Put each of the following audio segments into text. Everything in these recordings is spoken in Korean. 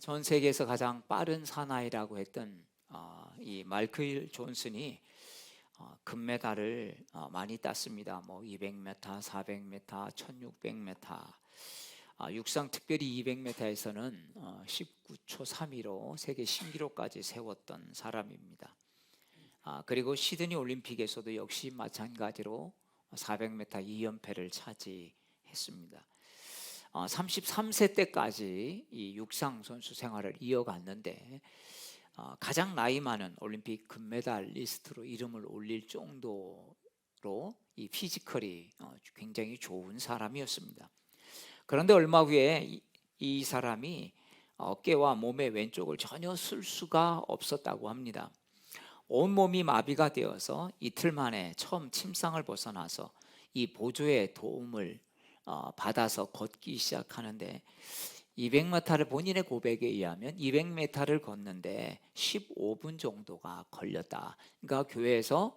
전 세계에서 가장 빠른 사나이라고 했던 이 마이클 존슨이 금메달을 많이 땄습니다. 뭐 200m, 400m, 1600m. 육상 특별히 200m에서는 19초 3위로 세계 신기록까지 세웠던 사람입니다. 그리고 시드니 올림픽에서도 역시 마찬가지로 400m 2연패를 차지했습니다. 33세 때까지 이 육상 선수 생활을 이어갔는데 가장 나이 많은 올림픽 금메달 리스트로 이름을 올릴 정도로 이 피지컬이 굉장히 좋은 사람이었습니다. 그런데 얼마 후에 이 사람이 어깨와 몸의 왼쪽을 전혀 쓸 수가 없었다고 합니다. 온몸이 마비가 되어서 이틀 만에 처음 침상을 벗어나서 이 보조의 도움을 받아서 걷기 시작하는데 200m를 본인의 고백에 의하면 200m를 걷는데 15분 정도가 걸렸다. 그러니까 교회에서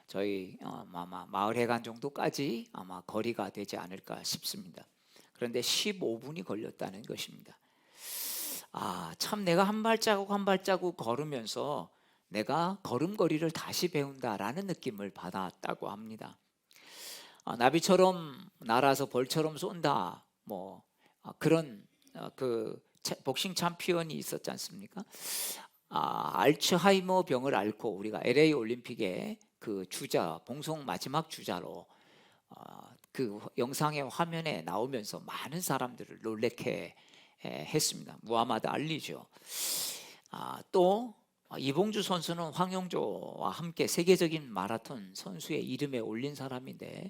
저희 아마 마을회관 정도까지 아마 거리가 되지 않을까 싶습니다. 그런데 15분이 걸렸다는 것입니다. 참 내가 한 발자국 한 발자국 걸으면서 내가 걸음걸이를 다시 배운다라는 느낌을 받았다고 합니다. 나비처럼 날아서 벌처럼 쏜다. 그런 그 복싱 챔피언이 있었지 않습니까? 알츠하이머 병을 앓고 우리가 LA 올림픽의 그 주자, 봉송 마지막 주자로 그 영상의 화면에 나오면서 많은 사람들을 놀래게 했습니다. 무하마드 알리죠. 또 이봉주 선수는 황영조와 함께 세계적인 마라톤 선수의 이름에 올린 사람인데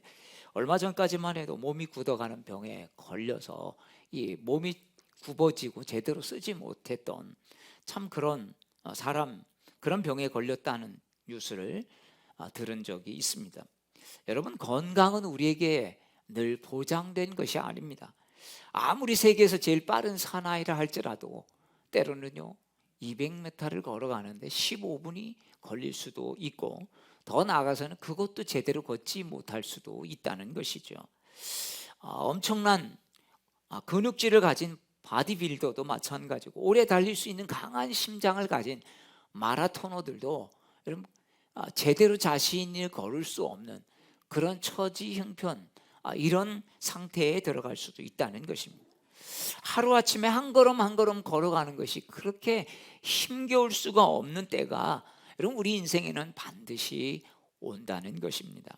얼마 전까지만 해도 몸이 굳어가는 병에 걸려서 이 몸이 굽어지고 제대로 쓰지 못했던 참 그런 사람, 그런 병에 걸렸다는 뉴스를 들은 적이 있습니다. 여러분, 건강은 우리에게 늘 보장된 것이 아닙니다. 아무리 세계에서 제일 빠른 사나이라 할지라도 때로는요 200m를 걸어가는데 15분이 걸릴 수도 있고 더 나아가서는 그것도 제대로 걷지 못할 수도 있다는 것이죠. 엄청난 근육질을 가진 바디빌더도 마찬가지고 오래 달릴 수 있는 강한 심장을 가진 마라토너들도 여러분 제대로 자신을 걸을 수 없는 그런 처지 형편 이런 상태에 들어갈 수도 있다는 것입니다. 하루아침에 한 걸음 한 걸음 걸어가는 것이 그렇게 힘겨울 수가 없는 때가 여러분 우리 인생에는 반드시 온다는 것입니다.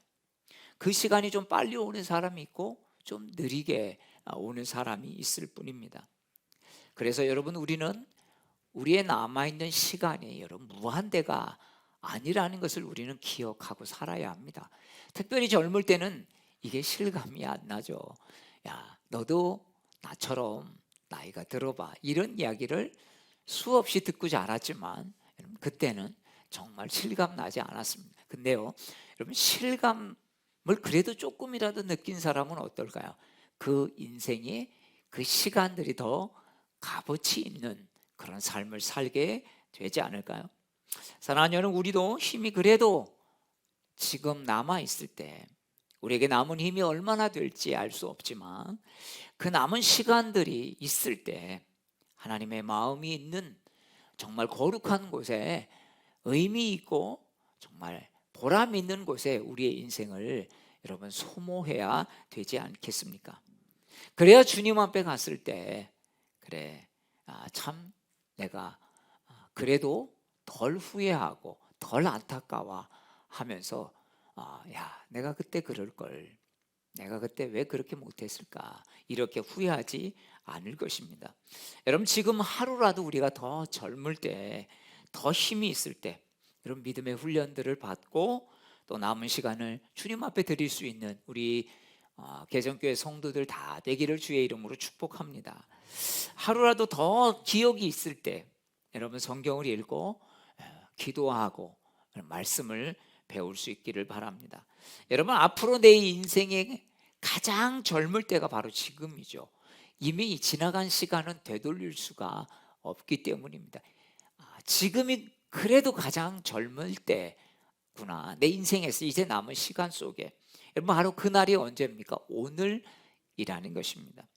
그 시간이 좀 빨리 오는 사람이 있고 좀 느리게 오는 사람이 있을 뿐입니다. 그래서 여러분 우리는 우리의 남아있는 시간이 여러분 무한대가 아니라는 것을 우리는 기억하고 살아야 합니다. 특별히 젊을 때는 이게 실감이 안 나죠. 야, 너도 나처럼 나이가 들어봐. 이런 이야기를 수없이 듣고 자랐지만 그때는 정말 실감 나지 않았습니다. 근데요, 여러분 실감을 그래도 조금이라도 느낀 사람은 어떨까요? 그 인생의 그 시간들이 더 값어치 있는 그런 삶을 살게 되지 않을까요? 사랑하는 여러분, 우리도 힘이 그래도 지금 남아있을 때 우리에게 남은 힘이 얼마나 될지 알 수 없지만 그 남은 시간들이 있을 때 하나님의 마음이 있는 정말 거룩한 곳에 의미 있고 정말 보람 있는 곳에 우리의 인생을 여러분 소모해야 되지 않겠습니까? 그래야 주님 앞에 갔을 때 그래 참 내가 그래도 덜 후회하고 덜 안타까워 하면서 야 내가 그때 그럴 걸, 내가 그때 왜 그렇게 못했을까 이렇게 후회하지 않을 것입니다. 여러분 지금 하루라도 우리가 더 젊을 때 더 힘이 있을 때 여러분 믿음의 훈련들을 받고 또 남은 시간을 주님 앞에 드릴 수 있는 우리 개정교회 성도들 다 되기를 주의 이름으로 축복합니다. 하루라도 더 기억이 있을 때 여러분 성경을 읽고 기도하고 말씀을 배울 수 있기를 바랍니다. 여러분 앞으로 내 인생의 가장 젊을 때가 바로 지금이죠. 이미 지나간 시간은 되돌릴 수가 없기 때문입니다. 지금이 그래도 가장 젊을 때구나. 내 인생에서 이제 남은 시간 속에 여러분 바로 그날이 언제입니까? 오늘이라는 것입니다.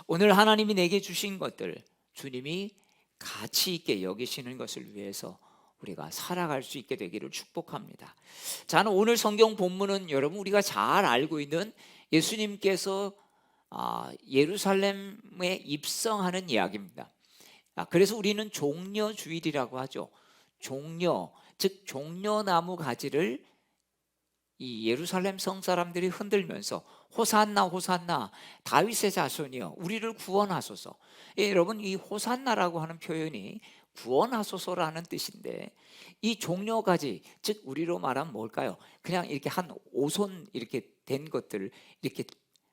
오늘 하나님이 내게 주신 것들 주님이 가치 있게 여기시는 것을 위해서 우리가 살아갈 수 있게 되기를 축복합니다. 저는 오늘 성경 본문은 여러분 우리가 잘 알고 있는 예수님께서 예루살렘에 입성하는 이야기입니다. 그래서 우리는 종려주일이라고 하죠. 종려, 즉 종려나무 가지를 이 예루살렘 성 사람들이 흔들면서 호산나 호산나 다윗의 자손이여 우리를 구원하소서. 여러분 이 호산나라고 하는 표현이 구원하소서라는 뜻인데, 이 종려가지, 즉 우리로 말하면 뭘까요? 그냥 이렇게 한 오손 이렇게 된 것들을 이렇게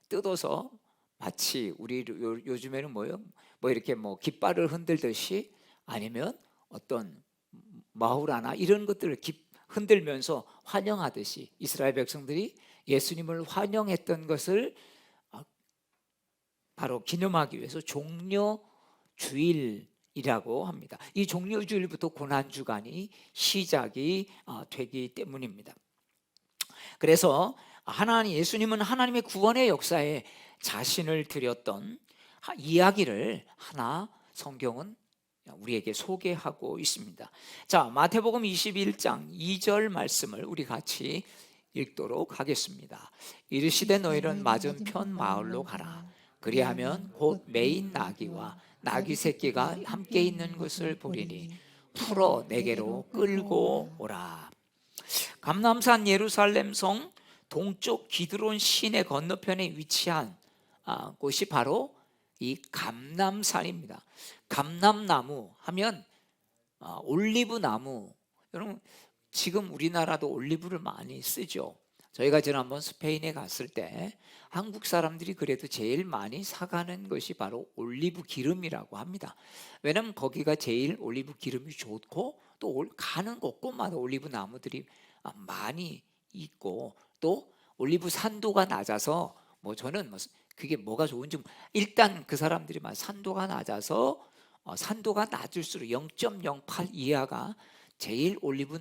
뜯어서 마치 우리 요즘에는 뭐요? 뭐 이렇게 뭐 깃발을 흔들듯이, 아니면 어떤 마후라나 이런 것들을 흔들면서 환영하듯이 이스라엘 백성들이 예수님을 환영했던 것을 바로 기념하기 위해서 종려주일이라고 합니다. 이 종려주일부터 고난주간이 시작이 되기 때문입니다. 그래서 예수님은 하나님의 구원의 역사에 자신을 드렸던 이야기를 하나 성경은 우리에게 소개하고 있습니다. 자, 마태복음 21장 2절 말씀을 우리 같이 읽도록 하겠습니다. 이르시되 너희는 맞은편 마을로 가라. 그리하면 곧 매인 나귀와 나귀 새끼가 함께 있는 것을 보리니 풀어 내게로 끌고 오라. 감람산 예루살렘 성 동쪽 기드론 시내 건너편에 위치한 곳이 바로 이 감람산입니다. 감람나무 하면 올리브 나무. 여러분 지금 우리나라도 올리브를 많이 쓰죠. 저희가 지난번 스페인에 갔을 때 한국 사람들이 그래도 제일 많이 사가는 것이 바로 올리브 기름이라고 합니다. 왜냐하면 거기가 제일 올리브 기름이 좋고, 또 가는 곳곳마다 올리브 나무들이 많이 있고, 또 올리브 산도가 낮아서 저는 그게 뭐가 좋은지, 일단 그 사람들이 산도가 낮아서 산도가 낮을수록 0.08 이하가 제일 올리브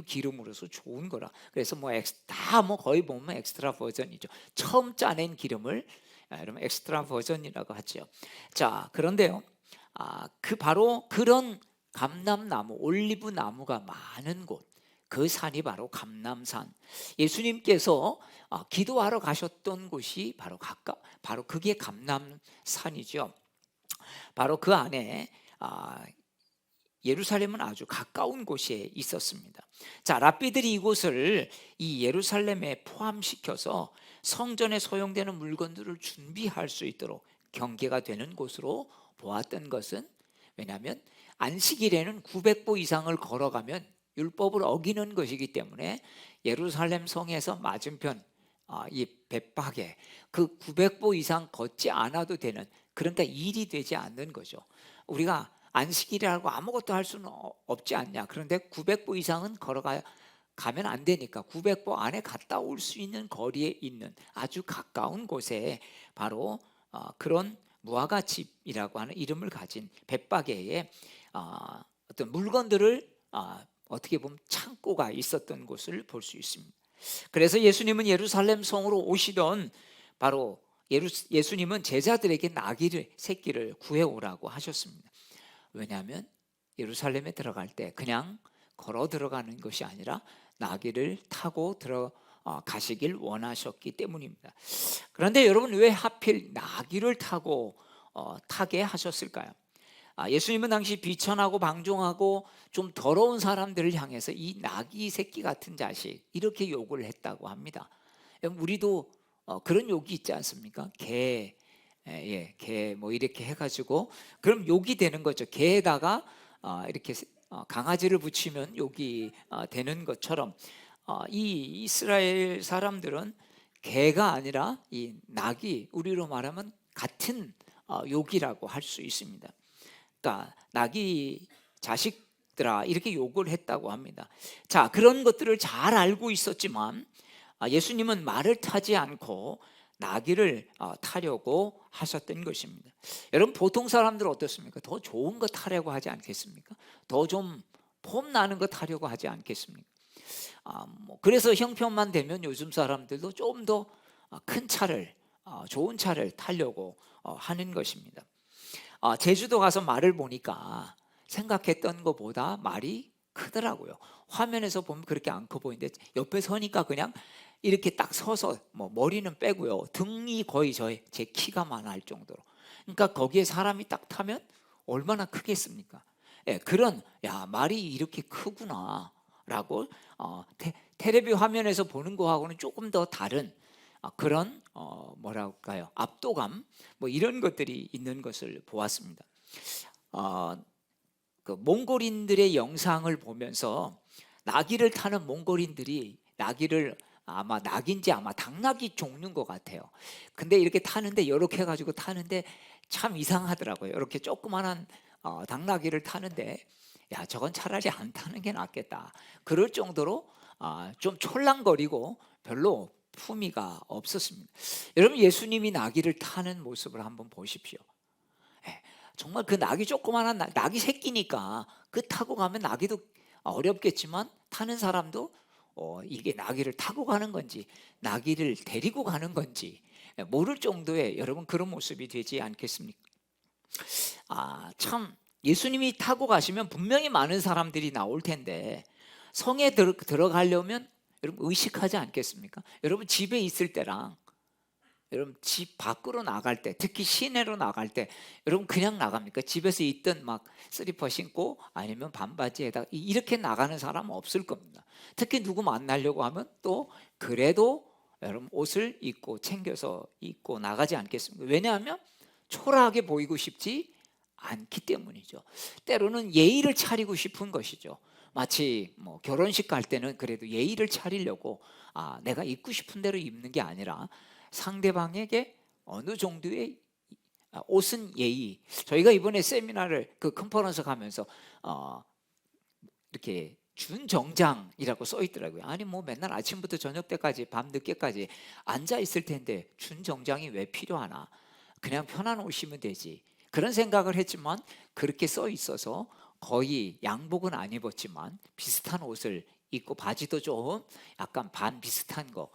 기름으로서 좋은 거라. 그래서 거의 보면 엑스트라 버전이죠. 처음 짜낸 기름을 여러분 엑스트라 버전이라고 하죠. 자, 그런데요, 바로 그런 감람나무, 올리브 나무가 많은 곳, 그 산이 바로 감람산. 예수님께서 기도하러 가셨던 곳이 바로 그게 감람산이죠. 바로 그 안에 예루살렘은 아주 가까운 곳에 있었습니다. 자, 랍비들이 이곳을 이 예루살렘에 포함시켜서 성전에 소용되는 물건들을 준비할 수 있도록 경계가 되는 곳으로 보았던 것은, 왜냐하면 안식일에는 900보 이상을 걸어가면 율법을 어기는 것이기 때문에 예루살렘 성에서 맞은편 이 벳박에 그 900보 이상 걷지 않아도 되는, 그러니까 일이 되지 않는 거죠. 우리가 안식일이라고 아무것도 할 수는 없지 않냐. 그런데 900보 이상은 가면 안 되니까 900보 안에 갔다 올 수 있는 거리에 있는 아주 가까운 곳에 바로 그런 무화과 집이라고 하는 이름을 가진 벳바게에 어떤 물건들을 어떻게 보면 창고가 있었던 곳을 볼 수 있습니다. 그래서 예수님은 예루살렘 성으로 오시던 바로 예수님은 제자들에게 나귀 새끼를 구해오라고 하셨습니다. 왜냐하면 예루살렘에 들어갈 때 그냥 걸어 들어가는 것이 아니라 나귀를 타고 가시길 원하셨기 때문입니다. 그런데 여러분, 왜 하필 나귀를 타게 하셨을까요? 예수님은 당시 비천하고 방종하고 좀 더러운 사람들을 향해서 이 나귀 새끼 같은 자식 이렇게 욕을 했다고 합니다. 우리도 그런 욕이 있지 않습니까? 개 뭐 이렇게 해가지고 그럼 욕이 되는 거죠. 개에다가 이렇게 강아지를 붙이면 욕이 되는 것처럼 이 이스라엘 사람들은 개가 아니라 이 나귀, 우리로 말하면 같은 욕이라고 할 수 있습니다. 그러니까 나귀 자식들아 이렇게 욕을 했다고 합니다. 자, 그런 것들을 잘 알고 있었지만 예수님은 말을 타지 않고 나귀를 타려고 하셨던 것입니다. 여러분, 보통 사람들 어떻습니까? 더 좋은 거 타려고 하지 않겠습니까? 더 좀 폼 나는 거 타려고 하지 않겠습니까? 그래서 형편만 되면 요즘 사람들도 좀 더 큰 차를, 좋은 차를 타려고 하는 것입니다. 제주도 가서 말을 보니까 생각했던 것보다 말이 크더라고요. 화면에서 보면 그렇게 안 커 보이는데 옆에 서니까 그냥 이렇게 딱 서서 뭐 머리는 빼고요. 등이 거의 제 키가만 할 정도로. 그러니까 거기에 사람이 딱 타면 얼마나 크겠습니까? 예, 그런 야 말이 이렇게 크구나라고 테레비 화면에서 보는 거하고는 조금 더 다른 그런 뭐랄까요 압도감 뭐 이런 것들이 있는 것을 보았습니다. 어, 그 몽골인들의 영상을 보면서 나귀를 타는 몽골인들이 나귀를 아마 낙인지 아마 당나귀 종류인 것 같아요. 근데 이렇게 타는데 이렇게 해가지고 타는데 참 이상하더라고요. 이렇게 조그만한 당나귀를 타는데 야 저건 차라리 안 타는 게 낫겠다. 그럴 정도로 좀 촐랑거리고 별로 품위가 없었습니다. 여러분 예수님이 나귀를 타는 모습을 한번 보십시오. 예, 정말 그 낙이 조그만한 낙이 새끼니까 그 타고 가면 나귀도 어렵겠지만 타는 사람도 이게 나귀를 타고 가는 건지 나귀를 데리고 가는 건지 모를 정도의 여러분 그런 모습이 되지 않겠습니까? 참 예수님이 타고 가시면 분명히 많은 사람들이 나올 텐데 성에 들어가려면 여러분 의식하지 않겠습니까? 여러분 집에 있을 때랑 여러분 집 밖으로 나갈 때 특히 시내로 나갈 때 여러분 그냥 나갑니까? 집에서 있던 막 슬리퍼 신고 아니면 반바지에다 이렇게 나가는 사람은 없을 겁니다. 특히 누구 만나려고 하면 또 그래도 여러분 옷을 입고 챙겨서 입고 나가지 않겠습니까? 왜냐하면 초라하게 보이고 싶지 않기 때문이죠. 때로는 예의를 차리고 싶은 것이죠. 마치 뭐 결혼식 갈 때는 그래도 예의를 차리려고 내가 입고 싶은 대로 입는 게 아니라 상대방에게 어느 정도의 옷은 예의. 저희가 이번에 세미나를 그 컨퍼런스 가면서 이렇게 준정장이라고 써 있더라고요. 아니 뭐 맨날 아침부터 저녁 때까지 밤 늦게까지 앉아 있을 텐데 준정장이 왜 필요하나? 그냥 편한 옷이면 되지. 그런 생각을 했지만 그렇게 써 있어서 거의 양복은 안 입었지만 비슷한 옷을 입고 바지도 좀 약간 반 비슷한 거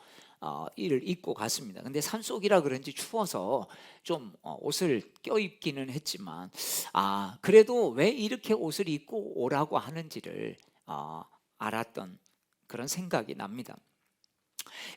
이를 입고 갔습니다. 근데 산속이라 그런지 추워서 좀 옷을 껴입기는 했지만 그래도 왜 이렇게 옷을 입고 오라고 하는지를 알았던 그런 생각이 납니다.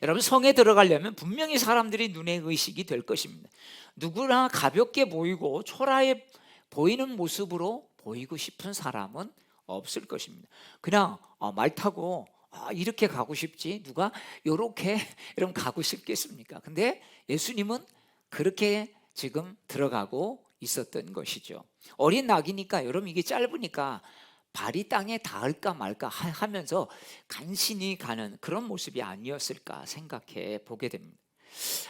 여러분 성에 들어가려면 분명히 사람들이 눈에 의식이 될 것입니다. 누구나 가볍게 보이고 초라해 보이는 모습으로 보이고 싶은 사람은 없을 것입니다. 그냥 말 타고 이렇게 가고 싶지 누가 이렇게 이러면 가고 싶겠습니까? 근데 예수님은 그렇게 지금 들어가고 있었던 것이죠. 어린 낙이니까 여러분 이게 짧으니까 발이 땅에 닿을까 말까 하면서 간신히 가는 그런 모습이 아니었을까 생각해 보게 됩니다.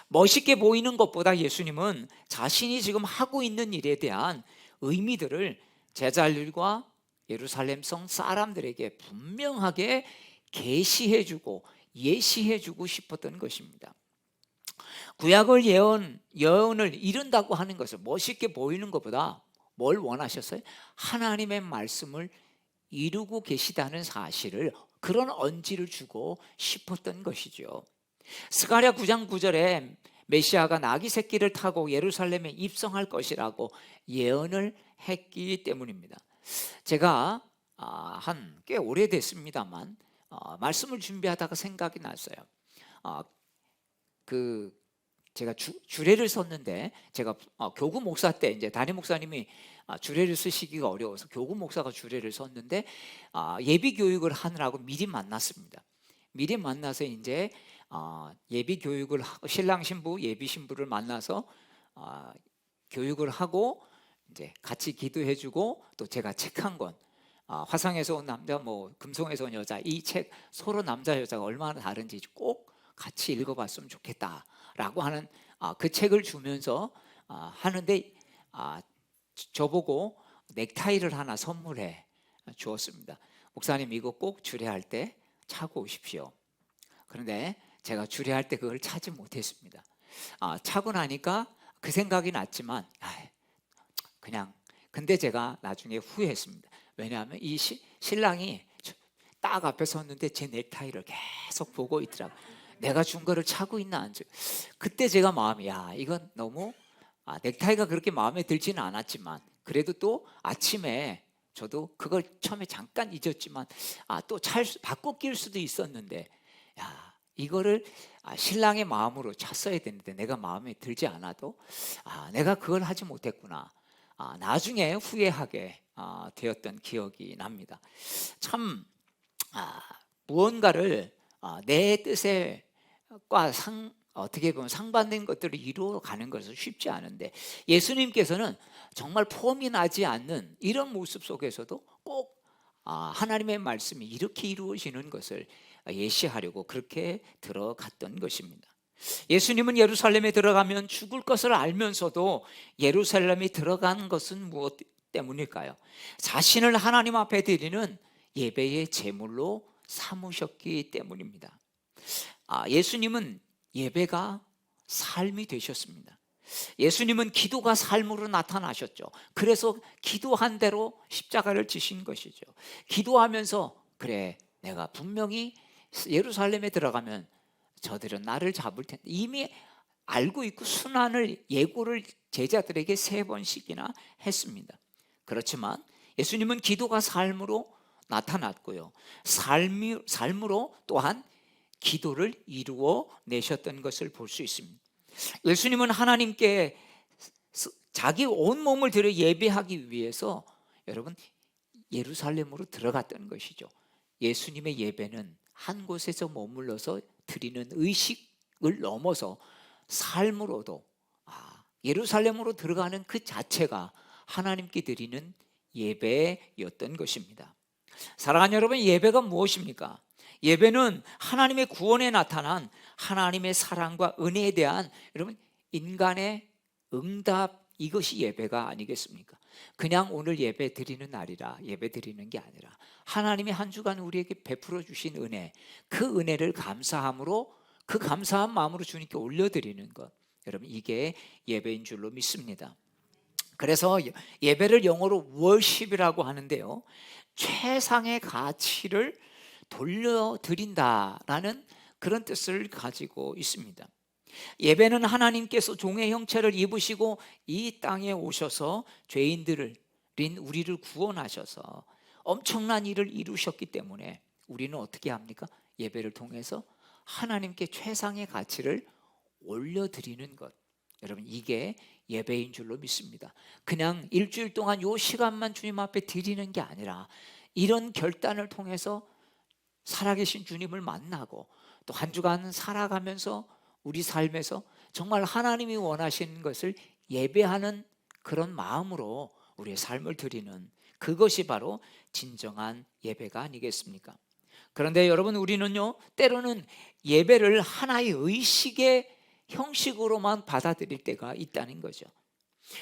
멋있게 보이는 것보다 예수님은 자신이 지금 하고 있는 일에 대한 의미들을 제자들과 예루살렘 성 사람들에게 분명하게 계시해주고 예시해주고 싶었던 것입니다. 구약을 예언을 이룬다고 하는 것을 멋있게 보이는 것보다 뭘 원하셨어요? 하나님의 말씀을 이루고 계시다는 사실을 그런 언지를 주고 싶었던 것이죠. 스가랴 9장 9절에 메시아가 나귀 새끼를 타고 예루살렘에 입성할 것이라고 예언을 했기 때문입니다. 제가 한 꽤 오래됐습니다만 말씀을 준비하다가 생각이 났어요. 제가 주례를 썼는데 제가 교구 목사 때 이제 담임 목사님이 주례를 쓰시기가 어려워서 교구 목사가 주례를 썼는데 예비 교육을 하느라고 미리 만났습니다. 미리 만나서 이제 예비 교육을 하고 신랑 신부 예비 신부를 만나서 교육을 하고 이제 같이 기도해주고 또 제가 책 한 권 화성에서 온 남자 뭐 금송에서 온 여자 이 책 서로 남자 여자가 얼마나 다른지 꼭 같이 읽어봤으면 좋겠다라고 하는 그 책을 주면서 하는데 저보고 넥타이를 하나 선물해 주었습니다. 목사님 이거 꼭 주례할 때 차고 오십시오. 그런데 제가 주례할 때 그걸 차지 못했습니다. 차고 나니까 그 생각이 났지만 그냥 근데 제가 나중에 후회했습니다. 왜냐하면 이 신랑이 딱 앞에 섰는데 제 넥타이를 계속 보고 있더라고요. 내가 준 거를 차고 있나 안 줘. 그때 제가 마음이 이건 너무 넥타이가 그렇게 마음에 들지는 않았지만 그래도 또 아침에 저도 그걸 처음에 잠깐 잊었지만 또 바꿔 끼울 수도 있었는데 이거를 신랑의 마음으로 찼어야 되는데 내가 마음에 들지 않아도 내가 그걸 하지 못했구나. 나중에 후회하게 되었던 기억이 납니다. 참 무언가를 내 뜻에 어떻게 보면 상반된 것들을 이루어가는 것은 쉽지 않은데 예수님께서는 정말 폼이 나지 않는 이런 모습 속에서도 꼭 하나님의 말씀이 이렇게 이루어지는 것을 예시하려고 그렇게 들어갔던 것입니다. 예수님은 예루살렘에 들어가면 죽을 것을 알면서도 예루살렘에 들어간 것은 무엇 때문일까요? 자신을 하나님 앞에 드리는 예배의 제물로 삼으셨기 때문입니다. 예수님은 예배가 삶이 되셨습니다. 예수님은 기도가 삶으로 나타나셨죠. 그래서 기도한 대로 십자가를 지신 것이죠. 기도하면서 그래 내가 분명히 예루살렘에 들어가면 저들은 나를 잡을 텐데 이미 알고 있고 순환을 예고를 제자들에게 3번씩이나 했습니다. 그렇지만 예수님은 기도가 삶으로 나타났고요. 삶으로 또한 기도를 이루어 내셨던 것을 볼 수 있습니다. 예수님은 하나님께 자기 온 몸을 들여 예배하기 위해서 여러분 예루살렘으로 들어갔던 것이죠. 예수님의 예배는 한 곳에서 머물러서 드리는 의식을 넘어서 삶으로도 예루살렘으로 들어가는 그 자체가 하나님께 드리는 예배였던 것입니다. 사랑하는 여러분, 예배가 무엇입니까? 예배는 하나님의 구원에 나타난 하나님의 사랑과 은혜에 대한 여러분 인간의 응답, 이것이 예배가 아니겠습니까? 그냥 오늘 예배 드리는 날이라 예배 드리는 게 아니라 하나님이 한 주간 우리에게 베풀어 주신 은혜, 그 은혜를 감사함으로 그 감사한 마음으로 주님께 올려드리는 것, 여러분 이게 예배인 줄로 믿습니다. 그래서 예배를 영어로 worship이라고 하는데요, 최상의 가치를 돌려드린다라는 그런 뜻을 가지고 있습니다. 예배는 하나님께서 종의 형체를 입으시고 이 땅에 오셔서 죄인들인 우리를 구원하셔서 엄청난 일을 이루셨기 때문에 우리는 어떻게 합니까? 예배를 통해서 하나님께 최상의 가치를 올려드리는 것, 여러분 이게 예배인 줄로 믿습니다. 그냥 일주일 동안 요 시간만 주님 앞에 드리는 게 아니라 이런 결단을 통해서 살아계신 주님을 만나고 또 한 주간 살아가면서 우리 삶에서 정말 하나님이 원하시는 것을 예배하는 그런 마음으로 우리의 삶을 드리는 그것이 바로 진정한 예배가 아니겠습니까? 그런데 여러분 우리는요 때로는 예배를 하나의 의식의 형식으로만 받아들일 때가 있다는 거죠.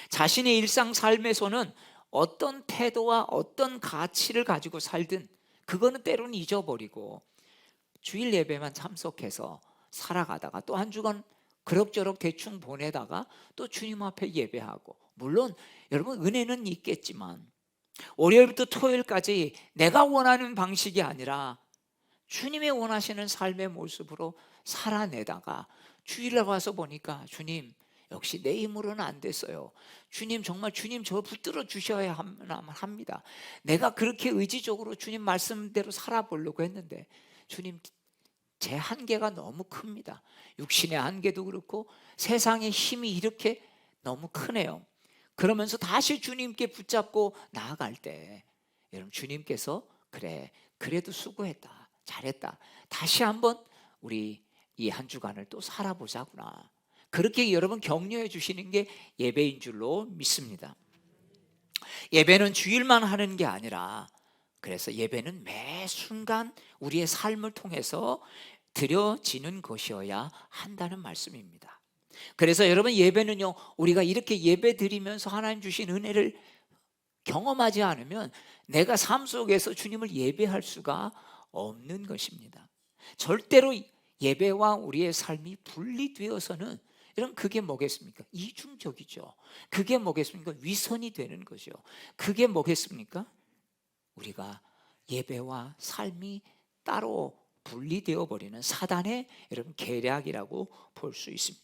자신의 일상 삶에서는 어떤 태도와 어떤 가치를 가지고 살든 그거는 때로는 잊어버리고 주일 예배만 참석해서 살아가다가 또 한 주간 그럭저럭 대충 보내다가 또 주님 앞에 예배하고, 물론 여러분 은혜는 있겠지만 월요일부터 토요일까지 내가 원하는 방식이 아니라 주님의 원하시는 삶의 모습으로 살아내다가 주일날 와서 보니까 주님 역시 내 힘으로는 안 됐어요. 주님 정말 주님 저 붙들어 주셔야 합니다. 내가 그렇게 의지적으로 주님 말씀대로 살아보려고 했는데 주님 제 한계가 너무 큽니다. 육신의 한계도 그렇고 세상의 힘이 이렇게 너무 크네요. 그러면서 다시 주님께 붙잡고 나아갈 때 여러분 주님께서 그래 그래도 수고했다 잘했다 다시 한번 우리 이 한 주간을 또 살아보자구나, 그렇게 여러분 격려해 주시는 게 예배인 줄로 믿습니다. 예배는 주일만 하는 게 아니라 그래서 예배는 매 순간 우리의 삶을 통해서 드려지는 것이어야 한다는 말씀입니다. 그래서 여러분 예배는요 우리가 이렇게 예배 드리면서 하나님 주신 은혜를 경험하지 않으면 내가 삶 속에서 주님을 예배할 수가 없는 것입니다. 절대로 예배와 우리의 삶이 분리되어서는 여러분 그게 뭐겠습니까? 이중적이죠. 그게 뭐겠습니까? 위선이 되는 거죠. 그게 뭐겠습니까? 우리가 예배와 삶이 따로 분리되어 버리는 사단의 여러분 계략이라고 볼 수 있습니다.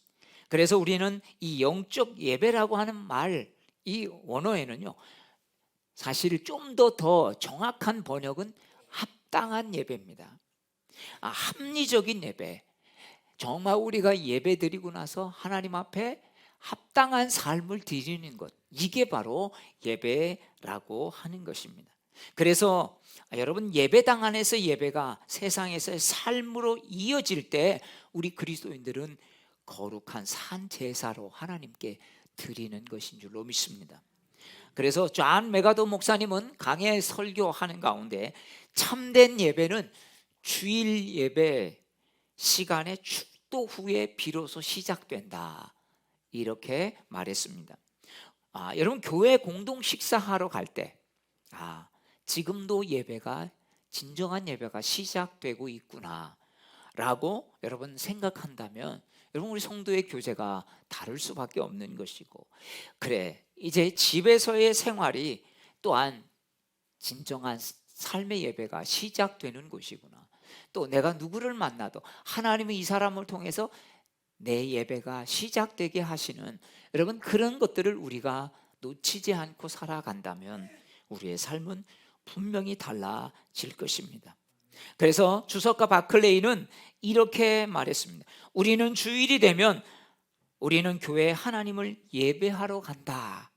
그래서 우리는 이 영적 예배라고 하는 말, 이 원어에는요, 사실 좀 더 정확한 번역은 합당한 예배입니다. 합리적인 예배. 정말 우리가 예배 드리고 나서 하나님 앞에 합당한 삶을 드리는 것, 이게 바로 예배라고 하는 것입니다. 그래서 여러분, 예배당 안에서 예배가 세상에서의 삶으로 이어질 때 우리 그리스도인들은 거룩한 산 제사로 하나님께 드리는 것인 줄로 믿습니다. 그래서 존 메가도 목사님은 강해 설교하는 가운데 참된 예배는 주일 예배 시간의 축도 후에 비로소 시작된다, 이렇게 말했습니다. 여러분, 교회 공동 식사하러 갈 때 지금도 예배가, 진정한 예배가 시작되고 있구나 라고 여러분 생각한다면, 여러분, 우리 성도의 교제가 다를 수밖에 없는 것이고, 그래, 이제 집에서의 생활이 또한 진정한 삶의 예배가 시작되는 곳이구나. 또 내가 누구를 만나도 하나님이 이 사람을 통해서 내 예배가 시작되게 하시는, 여러분, 그런 것들을 우리가 놓치지 않고 살아간다면 우리의 삶은 분명히 달라질 것입니다. 그래서 주석가 바클레이는 이렇게 말했습니다. 우리는 주일이 되면 우리는 교회에 하나님을 예배하러 간다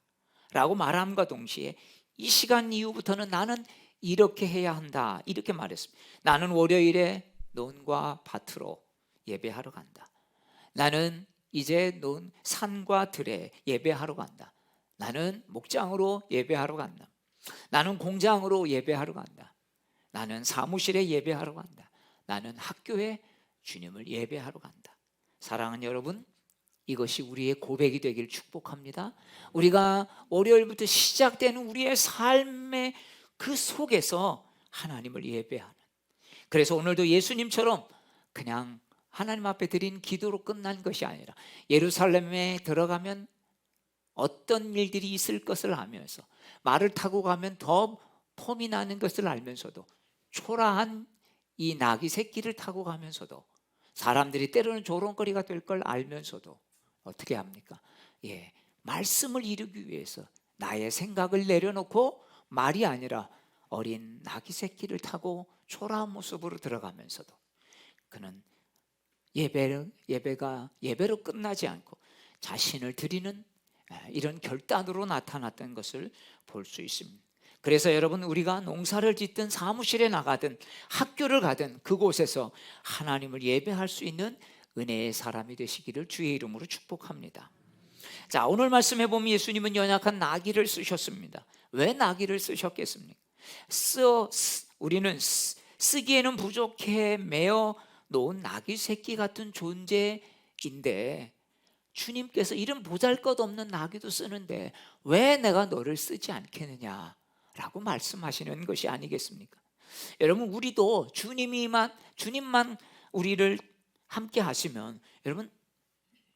라고 말함과 동시에 이 시간 이후부터는 나는 이렇게 해야 한다, 이렇게 말했습니다. 나는 월요일에 논과 밭으로 예배하러 간다. 나는 이제 산과 들에 예배하러 간다. 나는 목장으로 예배하러 간다. 나는 공장으로 예배하러 간다. 나는 사무실에 예배하러 간다. 나는 학교에 주님을 예배하러 간다. 사랑하는 여러분, 이것이 우리의 고백이 되길 축복합니다. 우리가 월요일부터 시작되는 우리의 삶의 그 속에서 하나님을 예배하는, 그래서 오늘도 예수님처럼 그냥 하나님 앞에 드린 기도로 끝난 것이 아니라 예루살렘에 들어가면 어떤 일들이 있을 것을 알면서, 말을 타고 가면 더 폼이 나는 것을 알면서도, 초라한 이 나귀 새끼를 타고 가면서도, 사람들이 때로는 조롱거리가 될 걸 알면서도 어떻게 합니까? 말씀을 이루기 위해서 나의 생각을 내려놓고 말이 아니라 어린 나귀 새끼를 타고 초라한 모습으로 들어가면서도 그는 예배가 예배로 끝나지 않고 자신을 드리는 이런 결단으로 나타났던 것을 볼 수 있습니다. 그래서 여러분, 우리가 농사를 짓든 사무실에 나가든 학교를 가든 그곳에서 하나님을 예배할 수 있는 은혜의 사람이 되시기를 주의 이름으로 축복합니다. 자, 오늘 말씀해 보면 예수님은 연약한 나귀를 쓰셨습니다. 왜 나귀를 쓰셨겠습니까? 우리는 쓰기에는 부족해 매어 놓은 나귀 새끼 같은 존재인데, 주님께서 이런 보잘것없는 나귀도 쓰는데 왜 내가 너를 쓰지 않겠느냐라고 말씀하시는 것이 아니겠습니까? 여러분, 우리도 주님만 우리를 함께 하시면 여러분,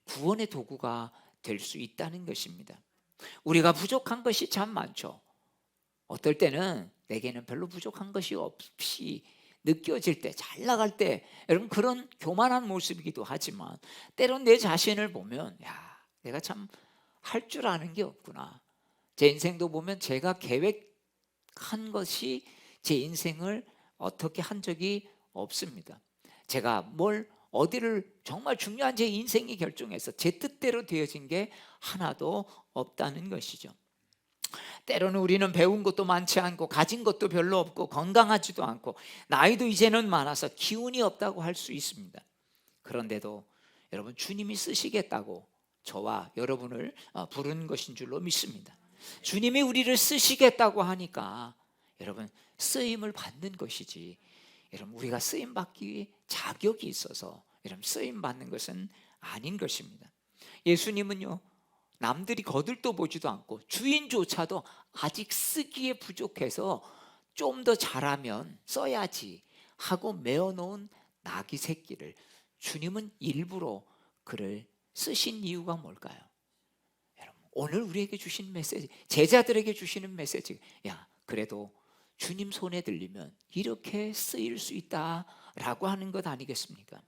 구원의 도구가 될 수 있다는 것입니다. 우리가 부족한 것이 참 많죠. 어떨 때는 내게는 별로 부족한 것이 없이 느껴질 때, 잘 나갈 때, 여러분, 그런 교만한 모습이기도 하지만 때론 내 자신을 보면 내가 참 할 줄 아는 게 없구나. 제 인생도 보면 제가 계획한 것이 제 인생을 어떻게 한 적이 없습니다. 제가 어디를 정말 중요한 제 인생이 결정해서 제 뜻대로 되어진 게 하나도 없다는 것이죠. 때로는 우리는 배운 것도 많지 않고 가진 것도 별로 없고 건강하지도 않고 나이도 이제는 많아서 기운이 없다고 할 수 있습니다. 그런데도 여러분, 주님이 쓰시겠다고 저와 여러분을 부른 것인 줄로 믿습니다. 주님이 우리를 쓰시겠다고 하니까 여러분, 쓰임을 받는 것이지, 여러분, 우리가 쓰임 받기 자격이 있어서 여러분 쓰임 받는 것은 아닌 것입니다. 예수님은요, 남들이 거들떠 보지도 않고 주인조차도 아직 쓰기에 부족해서 좀 더 잘하면 써야지 하고 메어놓은 나귀 새끼를 주님은 일부러 그를 쓰신 이유가 뭘까요? 여러분, 오늘 우리에게 주신 메시지, 제자들에게 주시는 메시지, 그래도 주님 손에 들리면 이렇게 쓰일 수 있다라고 하는 것 아니겠습니까?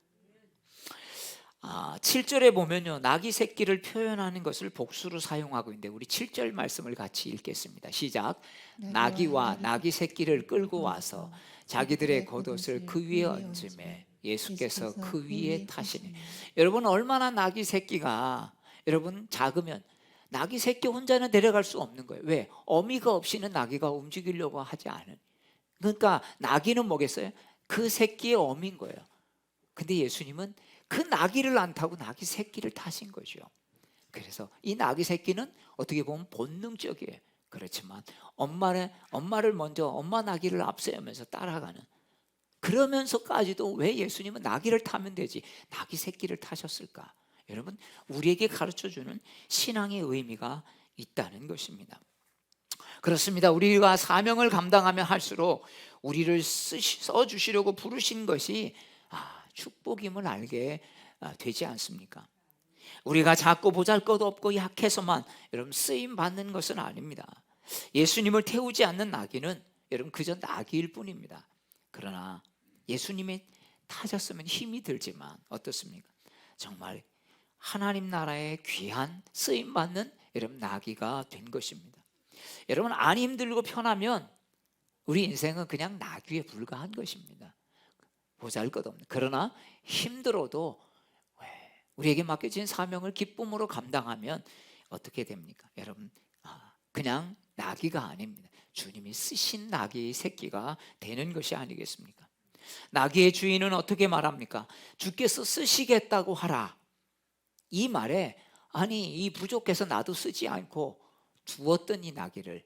7절에 보면요, 낙이 새끼를 표현하는 것을 복수로 사용하고 있는데 우리 7절 말씀을 같이 읽겠습니다. 시작. 나귀와 나귀 새끼를 끌고 와서 자기들의 겉옷을 그 위에 얹음에 예수께서 그 위에 타시니. 여러분, 얼마나 나귀 새끼가 여러분 작으면 나귀 새끼 혼자는 데려갈 수 없는 거예요. 왜? 어미가 없이는 나귀가 움직이려고 하지 않은. 그러니까 나귀는 뭐겠어요? 그 새끼의 어미인 거예요. 근데 예수님은 그 나귀를 안 타고 나귀 새끼를 타신 거죠. 그래서 이 나귀 새끼는 어떻게 보면 본능적이에요. 그렇지만 엄마를 먼저 엄마 나귀를 앞세우면서 따라가는, 그러면서까지도 왜 예수님은 나귀를 타면 되지 나귀 새끼를 타셨을까? 여러분, 우리에게 가르쳐주는 신앙의 의미가 있다는 것입니다. 그렇습니다. 우리가 사명을 감당하며 할수록 우리를 써주시려고 부르신 것이 축복임을 알게 되지 않습니까? 우리가 작고 보잘것없고 약해서만 여러분 쓰임 받는 것은 아닙니다. 예수님을 태우지 않는 나귀는 여러분 그저 나귀일 뿐입니다. 그러나 예수님이 타셨으면 힘이 들지만 어떻습니까? 정말 하나님 나라의 귀한 쓰임 받는 여러분 나귀가 된 것입니다. 여러분, 안 힘들고 편하면 우리 인생은 그냥 나귀에 불과한 것입니다. 보잘것없는. 그러나 힘들어도 우리에게 맡겨진 사명을 기쁨으로 감당하면 어떻게 됩니까? 여러분, 그냥 나귀가 아닙니다. 주님이 쓰신 나귀의 새끼가 되는 것이 아니겠습니까? 나귀의 주인은 어떻게 말합니까? 주께서 쓰시겠다고 하라. 이 말에 이 부족해서 나도 쓰지 않고 두었던 이 나귀를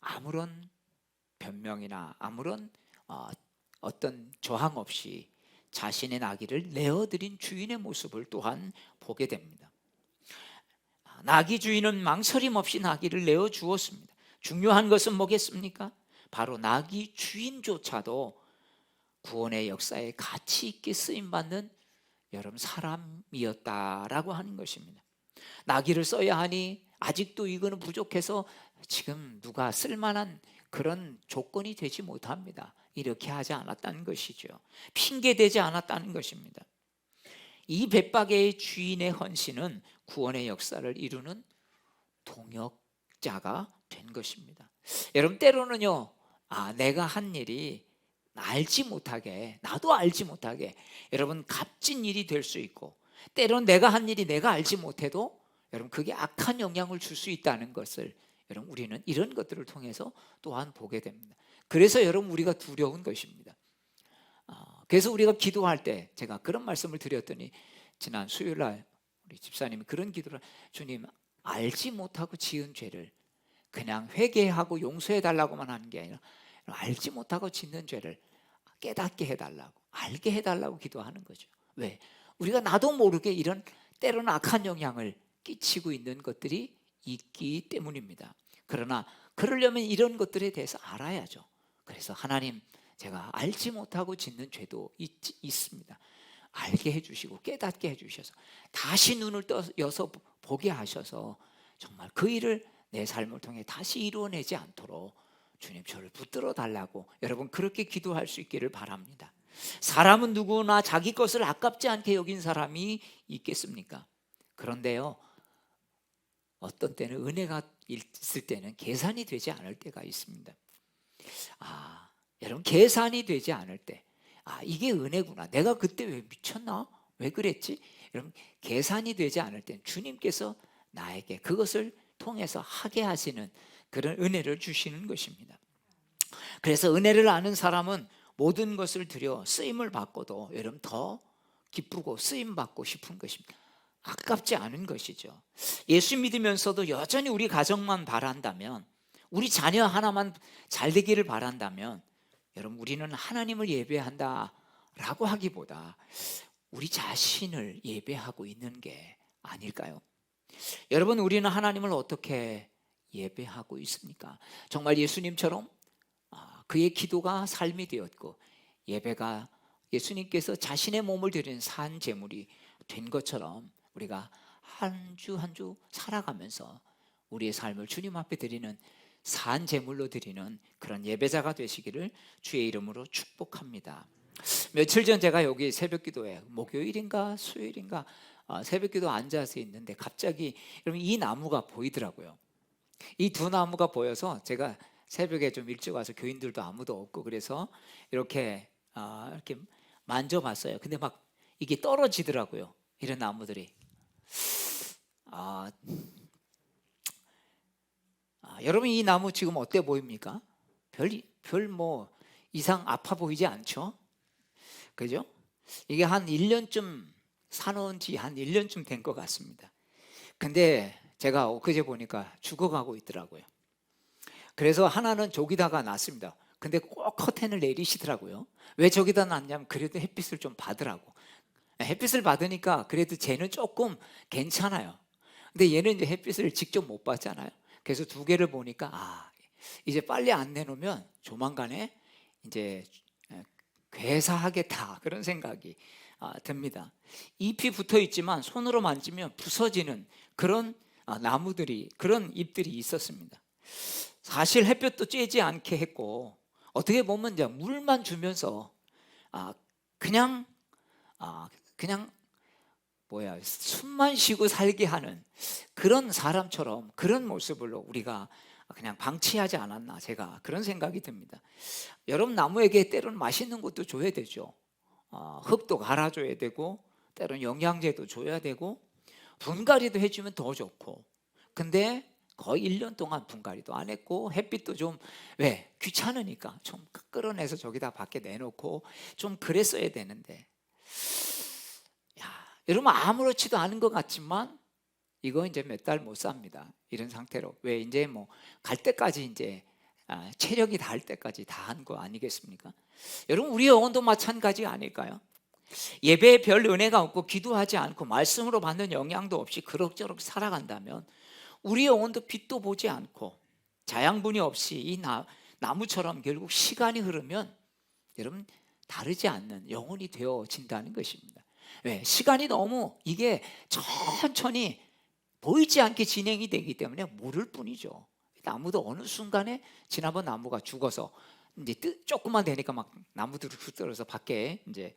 아무런 변명이나 아무런 어떤 저항 없이 자신의 나귀를 내어드린 주인의 모습을 또한 보게 됩니다. 나귀 주인은 망설임 없이 나귀를 내어주었습니다. 중요한 것은 뭐겠습니까? 바로 나귀 주인조차도 구원의 역사에 가치 있게 쓰임받는 여러분 사람이었다라고 하는 것입니다. 나귀를 써야 하니 아직도 이거는 부족해서 지금 누가 쓸만한 그런 조건이 되지 못합니다. 이렇게 하지 않았다는 것이죠. 핑계대지 않았다는 것입니다. 이 벳박의 주인의 헌신은 구원의 역사를 이루는 동역자가 된 것입니다. 여러분, 때로는요, 내가 한 일이 알지 못하게, 나도 알지 못하게 여러분 값진 일이 될 수 있고, 때로는 내가 한 일이 내가 알지 못해도 여러분 그게 악한 영향을 줄 수 있다는 것을 여러분 우리는 이런 것들을 통해서 또한 보게 됩니다. 그래서 여러분 우리가 두려운 것입니다. 그래서 우리가 기도할 때 제가 그런 말씀을 드렸더니 지난 수요일 날 우리 집사님이 그런 기도를, 주님, 알지 못하고 지은 죄를 그냥 회개하고 용서해 달라고만 하는 게 아니라 알지 못하고 짓는 죄를 깨닫게 해달라고, 알게 해달라고 기도하는 거죠. 왜? 우리가 나도 모르게 이런 때로는 악한 영향을 끼치고 있는 것들이 있기 때문입니다. 그러나 그러려면 이런 것들에 대해서 알아야죠. 그래서 하나님, 제가 알지 못하고 짓는 죄도 있습니다. 알게 해주시고 깨닫게 해주셔서 다시 눈을 떠서 보게 하셔서 정말 그 일을 내 삶을 통해 다시 이루어내지 않도록 주님 저를 붙들어 달라고 여러분 그렇게 기도할 수 있기를 바랍니다. 사람은 누구나 자기 것을 아깝지 않게 여긴 사람이 있겠습니까? 그런데요, 어떤 때는 은혜가 있을 때는 계산이 되지 않을 때가 있습니다. 여러분, 계산이 되지 않을 때, 이게 은혜구나, 내가 그때 왜 미쳤나? 왜 그랬지? 여러분, 계산이 되지 않을 때 주님께서 나에게 그것을 통해서 하게 하시는 그런 은혜를 주시는 것입니다. 그래서 은혜를 아는 사람은 모든 것을 들여 쓰임을 받고도 여러분 더 기쁘고 쓰임 받고 싶은 것입니다. 아깝지 않은 것이죠. 예수 믿으면서도 여전히 우리 가정만 바란다면, 우리 자녀 하나만 잘 되기를 바란다면 여러분 우리는 하나님을 예배한다라고 하기보다 우리 자신을 예배하고 있는 게 아닐까요? 여러분, 우리는 하나님을 어떻게 예배하고 있습니까? 정말 예수님처럼 그의 기도가 삶이 되었고 예배가 예수님께서 자신의 몸을 드리는 산 제물이 된 것처럼 우리가 한 주 한 주 살아가면서 우리의 삶을 주님 앞에 드리는 산 제물로 드리는 그런 예배자가 되시기를 주의 이름으로 축복합니다. 며칠 전 제가 여기 새벽기도에 목요일인가 수요일인가 새벽기도 앉아서 있는데 갑자기 여러분 이 나무가 보이더라고요. 이 두 나무가 보여서 제가 새벽에 좀 일찍 와서 교인들도 아무도 없고 그래서 이렇게 만져봤어요. 근데 막 이게 떨어지더라고요. 이런 나무들이. 아, 여러분 이 나무 지금 어때 보입니까? 별 뭐 이상 아파 보이지 않죠? 그죠? 이게 한 1년쯤 사놓은 지 한 1년쯤 된 것 같습니다. 근데 제가 엊그제 보니까 죽어가고 있더라고요. 그래서 하나는 저기다가 놨습니다. 근데 꼭 커튼을 내리시더라고요. 왜 저기다 놨냐면 그래도 햇빛을 좀 받으라고. 햇빛을 받으니까 그래도 쟤는 조금 괜찮아요. 근데 얘는 이제 햇빛을 직접 못 받잖아요. 그래서 두 개를 보니까 이제 빨리 안 내놓으면 조만간에 이제 괴사하겠다 그런 생각이 듭니다. 잎이 붙어 있지만 손으로 만지면 부서지는 그런 나무들이 그런 잎들이 있었습니다. 사실 햇볕도 쬐지 않게 했고 어떻게 보면 이제 물만 주면서 그냥 숨만 쉬고 살게 하는 그런 사람처럼 그런 모습으로 우리가 그냥 방치하지 않았나 제가 그런 생각이 듭니다. 여러분 나무에게 때로는 맛있는 것도 줘야 되죠. 흙도 갈아줘야 되고 때로는 영양제도 줘야 되고 분갈이도 해주면 더 좋고 근데 거의 1년 동안 분갈이도 안 했고 햇빛도 좀 귀찮으니까 좀 끌어내서 저기다 밖에 내놓고 좀 그랬어야 되는데 여러분 아무렇지도 않은 것 같지만 이거 이제 몇 달 못 삽니다. 이런 상태로 왜 이제 뭐 갈 때까지 이제 체력이 닿을 때까지 다 한 거 아니겠습니까? 여러분 우리 영혼도 마찬가지 아닐까요? 예배에 별 은혜가 없고 기도하지 않고 말씀으로 받는 영향도 없이 그럭저럭 살아간다면 우리 영혼도 빛도 보지 않고 자양분이 없이 이 나무처럼 결국 시간이 흐르면 여러분 다르지 않는 영혼이 되어진다는 것입니다. 왜? 시간이 너무 이게 천천히 보이지 않게 진행이 되기 때문에 모를 뿐이죠. 나무도 어느 순간에 지난번 나무가 죽어서 이제 조금만 되니까 막 나무들을 흩어져서 밖에 이제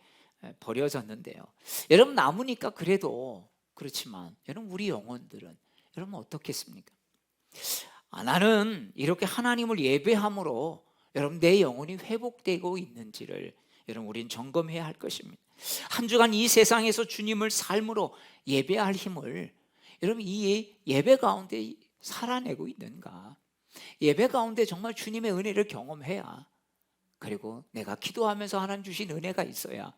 버려졌는데요. 여러분 나무니까 그래도 그렇지만 여러분 우리 영혼들은 여러분 어떻겠습니까? 나는 이렇게 하나님을 예배함으로 여러분 내 영혼이 회복되고 있는지를 여러분 우린 점검해야 할 것입니다. 한 주간 이 세상에서 주님을 삶으로 예배할 힘을 여러분 이 예배 가운데 살아내고 있는가? 예배 가운데 정말 주님의 은혜를 경험해야 그리고 내가 기도하면서 하나님 주신 은혜가 있어야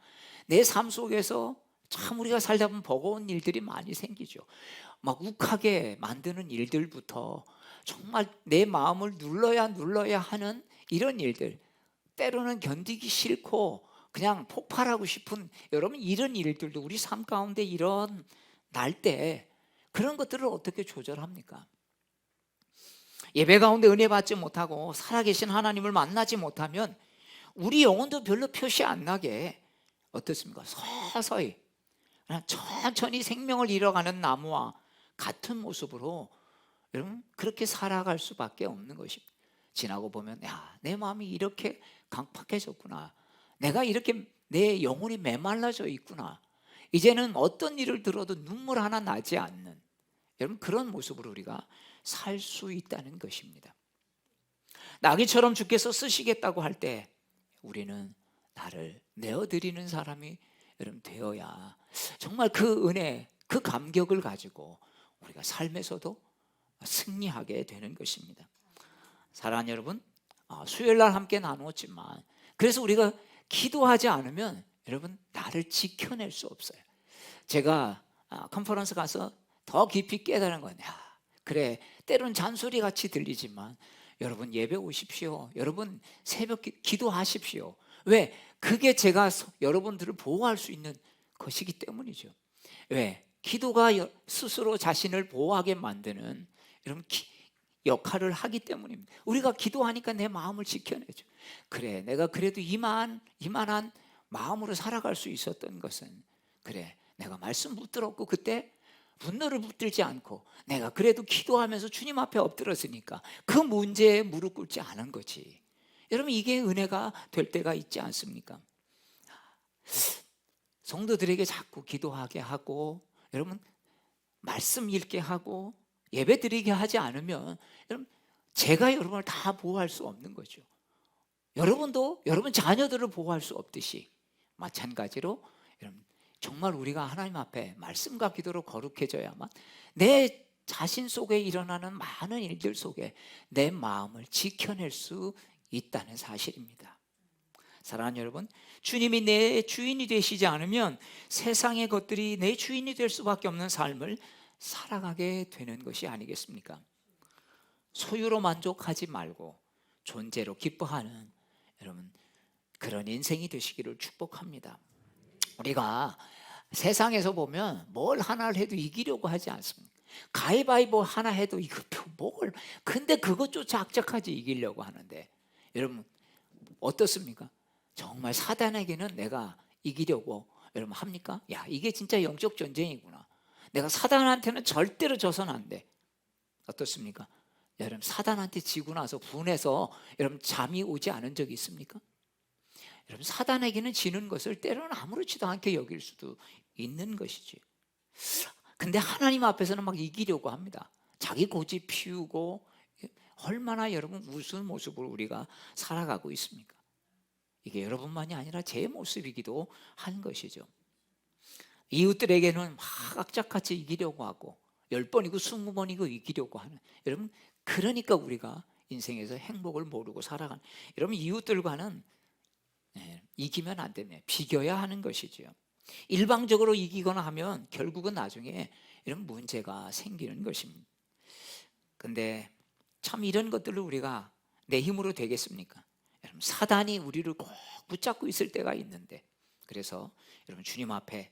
내 삶 속에서 참 우리가 살다 보면 버거운 일들이 많이 생기죠. 막 욱하게 만드는 일들부터 정말 내 마음을 눌러야 하는 이런 일들 때로는 견디기 싫고 그냥 폭발하고 싶은 여러분 이런 일들도 우리 삶 가운데 이런 날 때 그런 것들을 어떻게 조절합니까? 예배 가운데 은혜 받지 못하고 살아계신 하나님을 만나지 못하면 우리 영혼도 별로 표시 안 나게 어떻습니까? 서서히 그냥 천천히 생명을 잃어가는 나무와 같은 모습으로 여러분 그렇게 살아갈 수밖에 없는 것입니다. 지나고 보면 내 마음이 이렇게 강팍해졌구나. 내가 이렇게 내 영혼이 메말라져 있구나. 이제는 어떤 일을 들어도 눈물 하나 나지 않는 여러분 그런 모습으로 우리가 살 수 있다는 것입니다. 나귀처럼 주께서 쓰시겠다고 할 때 우리는 나를 내어드리는 사람이 여러분 되어야 정말 그 은혜 그 감격을 가지고 우리가 삶에서도 승리하게 되는 것입니다. 사랑하는 여러분 수요일날 함께 나누었지만 그래서 우리가 기도하지 않으면 여러분 나를 지켜낼 수 없어요. 제가 컨퍼런스 가서 더 깊이 깨달은 건 그래 때로는 잔소리 같이 들리지만 여러분 예배 오십시오. 여러분 새벽 기도하십시오. 왜? 그게 제가 여러분들을 보호할 수 있는 것이기 때문이죠. 왜? 기도가 스스로 자신을 보호하게 만드는 여러분 역할을 하기 때문입니다. 우리가 기도하니까 내 마음을 지켜내죠. 그래 내가 그래도 이만한 마음으로 살아갈 수 있었던 것은 그래 내가 말씀 붙들었고 그때 분노를 붙들지 않고 내가 그래도 기도하면서 주님 앞에 엎드렸으니까 그 문제에 무릎 꿇지 않은 거지. 여러분 이게 은혜가 될 때가 있지 않습니까? 성도들에게 자꾸 기도하게 하고, 여러분 말씀 읽게 하고 예배 드리게 하지 않으면 여러분 제가 여러분을 다 보호할 수 없는 거죠. 여러분도 여러분 자녀들을 보호할 수 없듯이 마찬가지로 여러분 정말 우리가 하나님 앞에 말씀과 기도로 거룩해져야만 내 자신 속에 일어나는 많은 일들 속에 내 마음을 지켜낼 수 있다는 사실입니다. 사랑하는 여러분, 주님이 내 주인이 되시지 않으면 세상의 것들이 내 주인이 될 수밖에 없는 삶을 살아가게 되는 것이 아니겠습니까? 소유로 만족하지 말고 존재로 기뻐하는 여러분 그런 인생이 되시기를 축복합니다. 우리가 세상에서 보면 뭘 하나를 해도 이기려고 하지 않습니까? 가위바위보 하나 해도 이거 뭘, 근데 그것조차 악착하지 이기려고 하는데 여러분 어떻습니까? 정말 사단에게는 내가 이기려고 여러분 합니까? 야, 이게 진짜 영적 전쟁이구나. 내가 사단한테는 절대로 져서는 안 돼. 어떻습니까? 여러분 사단한테 지고 나서 분해서 여러분 잠이 오지 않은 적이 있습니까? 여러분 사단에게는 지는 것을 때로는 아무렇지도 않게 여길 수도 있는 것이지. 근데 하나님 앞에서는 막 이기려고 합니다. 자기 고집 피우고 얼마나 여러분 무슨 모습으로 우리가 살아가고 있습니까? 이게 여러분만이 아니라 제 모습이기도 한 것이죠. 이웃들에게는 막 악착같이 이기려고 하고 10번이고 20번이고 이기려고 하는 여러분 그러니까 우리가 인생에서 행복을 모르고 살아가는 여러분 이웃들과는 이기면 안 되네. 비교해야 하는 것이죠. 일방적으로 이기거나 하면 결국은 나중에 이런 문제가 생기는 것입니다. 근데 참 이런 것들을 우리가 내 힘으로 되겠습니까? 여러분 사단이 우리를 꼭 붙잡고 있을 때가 있는데 그래서 여러분 주님 앞에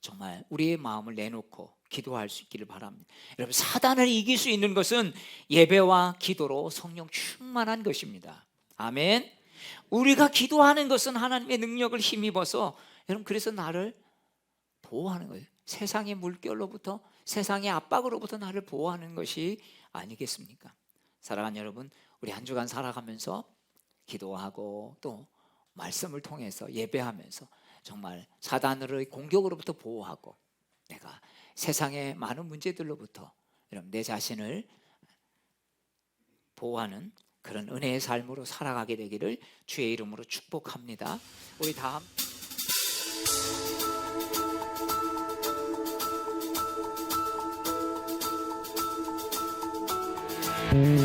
정말 우리의 마음을 내놓고 기도할 수 있기를 바랍니다. 여러분 사단을 이길 수 있는 것은 예배와 기도로 성령 충만한 것입니다. 아멘. 우리가 기도하는 것은 하나님의 능력을 힘입어서 여러분 그래서 나를 보호하는 거예요. 세상의 물결로부터 세상의 압박으로부터 나를 보호하는 것이 아니겠습니까? 사랑하는 여러분, 우리 한 주간 살아가면서 기도하고 또 말씀을 통해서 예배하면서 정말 사단으로의 공격으로부터 보호하고 내가 세상의 많은 문제들로부터 여러분 내 자신을 보호하는 그런 은혜의 삶으로 살아가게 되기를 주의 이름으로 축복합니다. 우리 다 함께